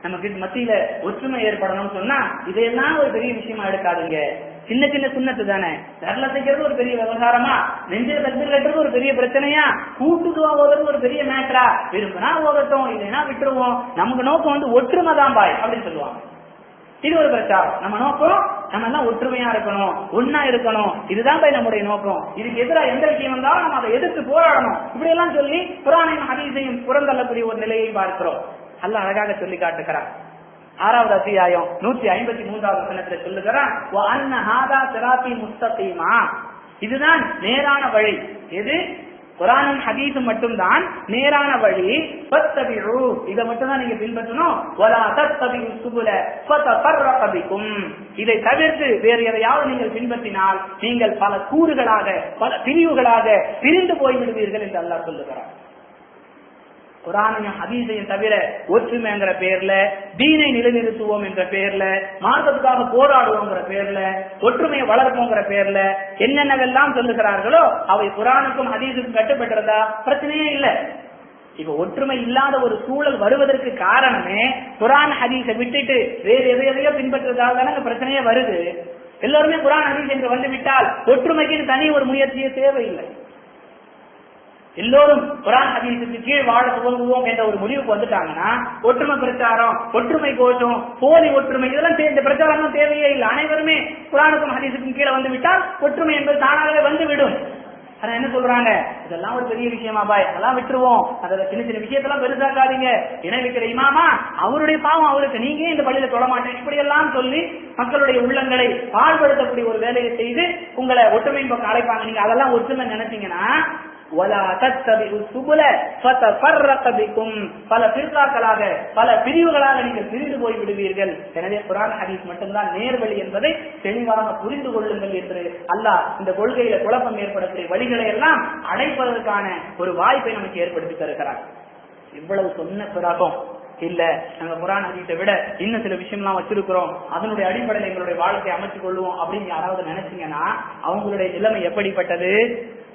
நமக்கு மத்தியில ஒற்றுமை ஏற்படணும்னு சொன்னா இதையெல்லாம் ஒரு பெரிய விஷயமா எடுக்காதுங்க, சின்ன சின்ன சுண்ணத்து தானே, தரல செய்யறது ஒரு பெரிய விவகாரமா, நெஞ்சில தக்பீர் கட்டுறது ஒரு பெரிய பிரச்சனையா, கூட்டுதுவா ஓதுறது ஒரு பெரிய மேட்டரா, விரும்பினா ஓதட்டும் இல்லைன்னா விட்டுருவோம், நமக்கு நோக்கம் வந்து ஒற்றுமை தான் பாய் அப்படின்னு சொல்லுவாங்க. இது ஒரு பிரச்சாரம். நம்ம நோக்கம் நம்ம எல்லாம் ஒற்றுமையா இருக்கணும், ஒன்னா இருக்கணும், இதுதான் போய் நம்முடைய நோக்கம். இதுக்கு எதிராக எந்த விஷயம் வந்தாலும் நம்ம அதை எதிர்த்து போராடணும். இப்படி எல்லாம் சொல்லி குர்ஆனையும் ஹதீஸையும் புறந்தள்ளக்கூடிய ஒரு நிலையை பார்க்கிறோம். அல்லாஹ் அழகாக சொல்லி காட்டுகிறார். 6வது அத்தியாயம் 153வது வசனத்தில் சொல்லுகிறான், வ அன்ன ஹாதா சிராத்தி முஸ்தகீமா, இதுதான் நேரான வழி. எது? குர்ஆனும் ஹதீஸும் மட்டும்தான் நேரான வழி. ஃபத்தபிஉ, இதை மட்டும் தான் நீங்க பின்பற்றணும். வலா தத்தபிஉ சுபுல ஃபதஃபர்ரக பிகும், இதை தவிர்த்து வேறு எதையாவது நீங்கள் பின்பற்றினால் நீங்கள் பல கூறுகளாக பல பிரிவுகளாக பிரிந்து போய்விடுவீர்கள் என்று அல்லாஹ் சொல்லுகிறார். குர்ஆனையும் ஹதீஸையும் தவிர ஒற்றுமைங்கிற பேர்ல, தீனை நிலைநிறுத்துவோம் என்ற பேர்ல, மார்க்கத்துக்காக போராடுவோங்கிற பேர்ல, ஒற்றுமையை வளர்ப்போங்கிற பேர்ல என்னென்னவெல்லாம் சொல்லுகிறார்களோ அவை குர்ஆனுக்கும் ஹதீஸுக்கும் கட்டுப்பட்டுறதா? பிரச்சனையே இல்லை. இப்ப ஒற்றுமை இல்லாத ஒரு சூழல் வருவதற்கு காரணமே குர்ஆன் ஹதீஸை விட்டுட்டு வேறு எதையோ பின்பற்றுறதால தானே பிரச்சனையே வருது. எல்லாருமே குர்ஆன் ஹதீஸ் என்று வந்து விட்டால் ஒற்றுமைக்கு தனி ஒரு முயற்சியே தேவையில்லை. எல்லோரும் குர்ஆன் ஹதீஸுக்கு கீழ் வாழ துவங்குவோம் என்ற ஒரு முடிவுக்கு வந்துட்டாங்கன்னா ஒற்றுமை பிரச்சாரம், ஒற்றுமை கோஷம், போலி ஒற்றுமை இதெல்லாம் இந்த பிரச்சாரம் தேவையே இல்லை. அனைவருமே குர்ஆனுக்கும் ஹதீஸுக்கும் கீழே வந்து விட்டால் ஒற்றுமை என்பது தானாகவே வந்துவிடும். ஆனா என்ன சொல்றாங்க, இதெல்லாம் ஒரு பெரிய விஷயமா பாய், அதெல்லாம் விட்டுருவோம், அதுல சின்ன சின்ன விஷயத்தெல்லாம் பெருசாக்காதீங்க, இணை வைக்கிற இமாமா அவருடைய பாவம் அவருக்கு, நீங்க இந்த பள்ளியில தொட மாட்டேன், இப்படி எல்லாம் சொல்லி மக்களுடைய உள்ளங்களை பாழ்படுத்தக்கூடிய ஒரு வேலையை செய்து உங்களை ஒற்றுமையின் பக்கம் அழைப்பாங்க. நீங்க அதெல்லாம் ஒற்றுமை நினைச்சீங்கன்னா வலா தத்தபிஉ சுபுல ஃபதஃபர்ரக பிகும், பல பிரிவுகளாக பல பிரிவுகளாக நீங்கள் பிரிந்து போய் விடுவீர்கள். எனவே குர்ஆன் ஹதீஸ் மட்டும்தான் நேர்வழி என்பதை தெளிவாக புரிந்து கொள்ளுங்கள் என்று அல்லாஹ் இந்த கொள்கையில குழப்பம் ஏற்படக்கூடிய வழிகளை எல்லாம் அடைப்பதற்கான ஒரு வாய்ப்பை நமக்கு ஏற்படுத்தி தருகிறார். இவ்வளவு சொன்ன பிறகும் இல்ல நாங்க குர்ஆன் ஹதீஸை விட இன்னும் சில விஷயம்லாம் வச்சிருக்கிறோம், அதனுடைய அடிப்படையில் எங்களுடைய வாழ்க்கையை அமைத்துக் கொள்வோம் அப்படின்னு யாராவது நினைச்சீங்கன்னா அவங்களுடைய நிலைமை எப்படிப்பட்டது?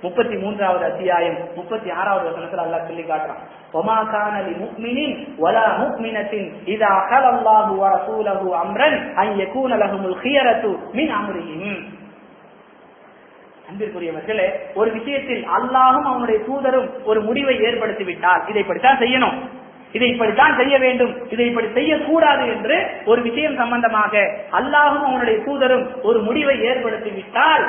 33வது அத்தியாயம் 36வது வசனத்துல அல்லாஹ் சொல்லி காட்டுறான். வமா கான லிமுஃமினின் வலா முஃமினத்தின் இதா கலல்லாஹு வ ரசூலுஹு அம்ரன் அன் யகூன லஹுமுல் கியரத்து மின் அம்ரிஹிம். அன்பிற்குரியவர்களே, ஒரு விஷயத்தில் அல்லாஹும் அவனுடைய தூதரும் ஒரு முடிவை ஏற்படுத்தி விட்டால் இதை இப்படித்தான் செய்யணும், இதை இப்படித்தான் செய்ய வேண்டும், இதை இப்படி செய்யக்கூடாது என்று ஒரு விஷயம் சம்பந்தமாக அல்லாஹும் அவனுடைய தூதரும் ஒரு முடிவை ஏற்படுத்தி விட்டால்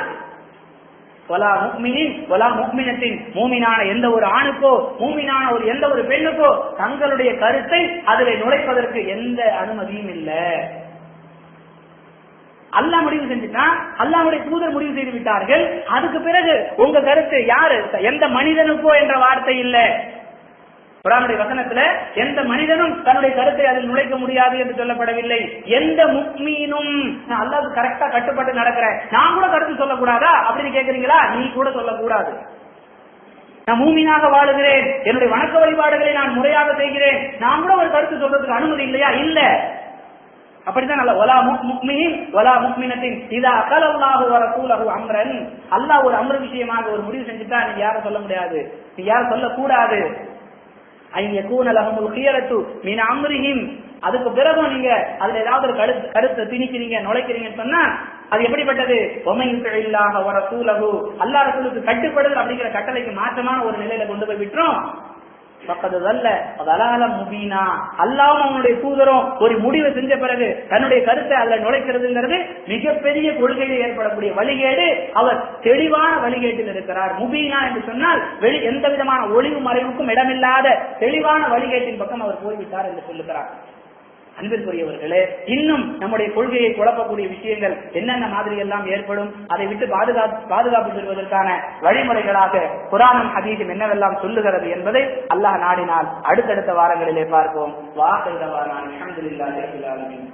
வலா முஃமினின் வலா முஃமினத்தின், மூமினான எந்த ஒரு ஆணுக்கோ மூமினான ஒரு எந்த ஒரு பெண்ணுக்கோ தங்களுடைய கருத்தை அதிலே நுழைப்பதற்கு எந்த அனுமதியும் இல்லை. அல்லாஹ் முடிவு செஞ்சுட்டான், அல்லாஹ்வுடைய தூதர் முடிவு செய்து விட்டார்கள். அதுக்கு பிறகு உங்க கருத்து யாரு, எந்த மனிதனுக்கோ என்ற வார்த்தை இல்லை. குர்ஆனுடைய வசனத்துல எந்த மனிதனும் தன்னுடைய கருத்தை அதில் நுழைக்க முடியாது என்று சொல்லப்படவில்லை. எந்த முஃமினும், அல்லாஹ்வுக்கு கரெக்டா கட்டுப்பட்டு நடக்கிறேன், நான் கூட கருத்து சொல்லக்கூடாதா அப்படின்னு கேக்குறீங்களா? நீ கூட சொல்லக்கூடாது. நான் மூமினாக வாழுகிறேன், என்னுடைய வணக்க வழிபாடுகளை நான் முறையாக செய்கிறேன், நான் கூட ஒரு கருத்து சொல்றதுக்கு அனுமதி இல்லையா? இல்ல. அப்படிதான் அல்ல, வலா முஃமினின் வலா முஃமினத்தின் இதா கலல்லாஹு வ ரசூலுஹு அம்ரன், அல்லாஹ் ஒரு அம்ர விஷயமாக ஒரு முடிவு செஞ்சுட்டா நீ யாரும் சொல்ல முடியாது, நீ யாரும் சொல்லக்கூடாது. அதுக்கு பிறகு நீங்க அதுல ஏதாவது ஒரு கருத்தை திணிக்கிறீங்க, நுழைக்கிறீங்கன்னு சொன்னா அது எப்படிப்பட்டது? அல்லாஹ் ரசூலுக்கு கட்டுப்படுதல் அப்படிங்கிற கட்டளைக்கு மாற்றமான ஒரு நிலையில கொண்டு போய் விட்டுரும். அல்லாஹ்வும் அவனுடைய தூதரும் ஒரு முடிவை செஞ்ச பிறகு தன்னுடைய கருத்தை அதுல நுழைக்கிறதுங்கிறது மிகப்பெரிய கொள்கையில் ஏற்படக்கூடிய வழிகேடு. அவர் தெளிவான வழிகேட்டில் இருக்கிறார். முபீனா என்று சொன்னால் எந்த விதமான ஒளிவு மறைவுக்கும் இடமில்லாத தெளிவான வழிகேட்டின் பக்கம் அவர் போய்விட்டார் என்று சொல்லுகிறார். அன்பிற்குரியவர்களே, இன்னும் நம்முடைய கொள்கையை குழப்பக்கூடிய விஷயங்கள் என்னென்ன மாதிரி எல்லாம் ஏற்படும், அதை விட்டு பாதுகாப்பு பெறுவதற்கான வழிமுறைகளாக குர்ஆனும் ஹதீஸும் என்னவெல்லாம் சொல்லுகிறது என்பதை அல்லாஹ் நாடினால் அடுத்தடுத்த வாரங்களிலே பார்ப்போம். வாஹிரு தஅவானா அல்ஹம்துலில்லாஹி ரப்பில் ஆலமீன்.